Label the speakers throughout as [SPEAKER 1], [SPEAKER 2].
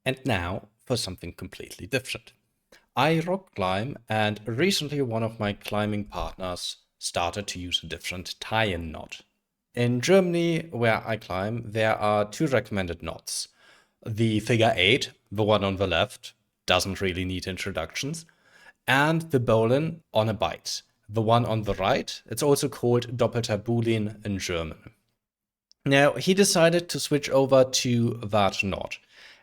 [SPEAKER 1] And now for something completely different. I rock climb, and recently one of my climbing partners started to use a different tie-in knot. In Germany, where I climb, there are two recommended knots. The figure 8, the one on the left, doesn't really need introductions, and the Bulin on a bight. The one on the right, it's also called Doppelter Bulin in German. Now, he decided to switch over to that knot.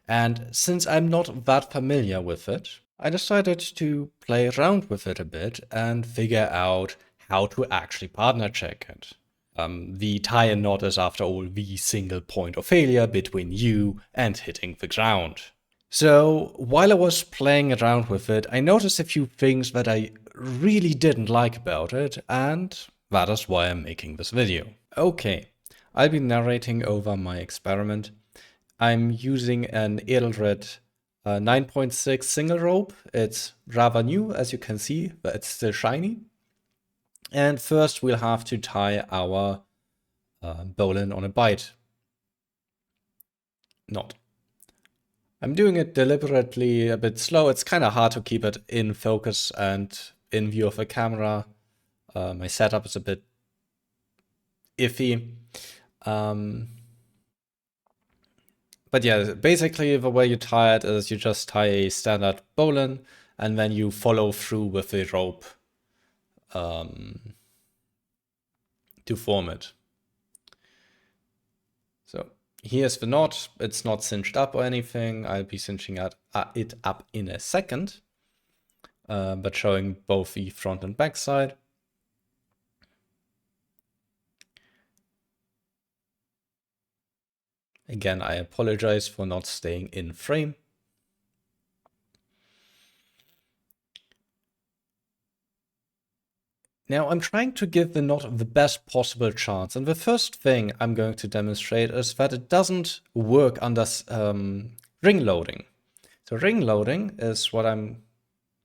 [SPEAKER 1] And since I'm not that familiar with it, I decided to play around with it a bit and figure out how to actually partner check it. The tie-in knot is, after all, the single point of failure between you and hitting the ground. So, while I was playing around with it, I noticed a few things that I really didn't like about it, and that is why I'm making this video. Okay, I'll be narrating over my experiment. I'm using an Edelred 9.6 single rope. It's rather new, as you can see, but it's still shiny. And first we'll have to tie our Bowline on a bight knot. I'm doing it deliberately a bit slow. It's kind of hard to keep it in focus and in view of the camera. My setup is a bit iffy. But yeah, basically the way you tie it is you just tie a standard bowline and then you follow through with the rope to form it. So here's the knot. It's not cinched up or anything. I'll be cinching it up in a second, but showing both the front and back side. Again, I apologize for not staying in frame. Now I'm trying to give the knot the best possible chance, and the first thing I'm going to demonstrate is that it doesn't work under ring loading. So ring loading is what I'm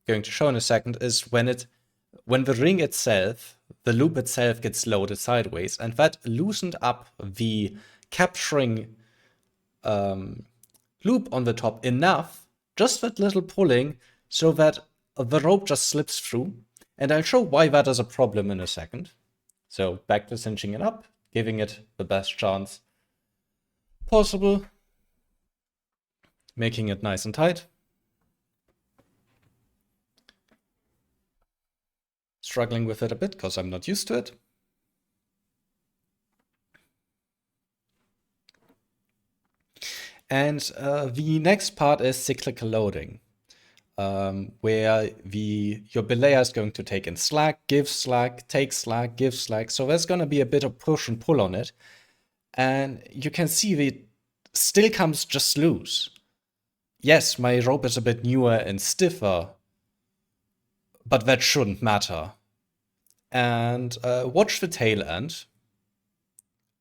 [SPEAKER 1] going to show in a second, is when the ring itself, the loop itself, gets loaded sideways, and that loosened up the capturing loop on the top enough, just that little pulling, so that the rope just slips through. And I'll show why that is a problem in a second. So back to cinching it up, giving it the best chance possible, making it nice and tight. Struggling with it a bit because I'm not used to it. And the next part is cyclical loading, where your belayer is going to take in slack, give slack, take slack, give slack. So there's going to be a bit of push and pull on it. And you can see it still comes just loose. Yes, my rope is a bit newer and stiffer, but that shouldn't matter. And watch the tail end.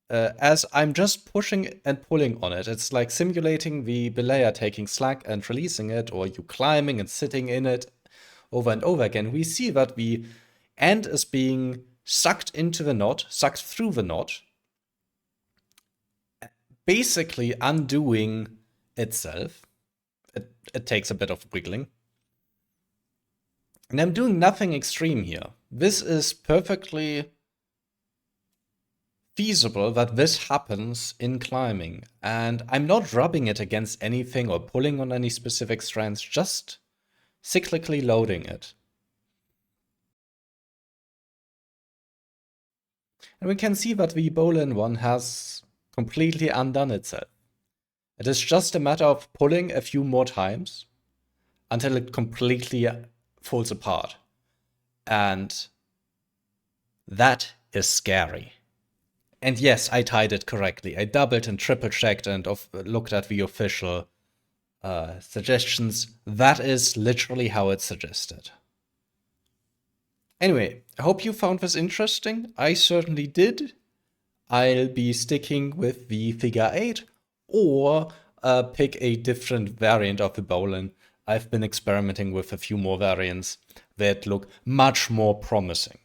[SPEAKER 1] As I'm just pushing and pulling on it, it's like simulating the belayer taking slack and releasing it, or you climbing and sitting in it over and over again. We see that the end is being sucked into the knot, sucked through the knot, basically undoing itself. It takes a bit of wiggling. And I'm doing nothing extreme here. This is perfectly feasible that this happens in climbing, and I'm not rubbing it against anything or pulling on any specific strands, just cyclically loading it. And we can see that the Bowline one has completely undone itself. It is just a matter of pulling a few more times until it completely falls apart. And that is scary. And yes, I tied it correctly. I doubled and triple checked and looked at the official suggestions. That is literally how it's suggested. Anyway, I hope you found this interesting. I certainly did. I'll be sticking with the figure 8 or pick a different variant of the Bowline. I've been experimenting with a few more variants that look much more promising.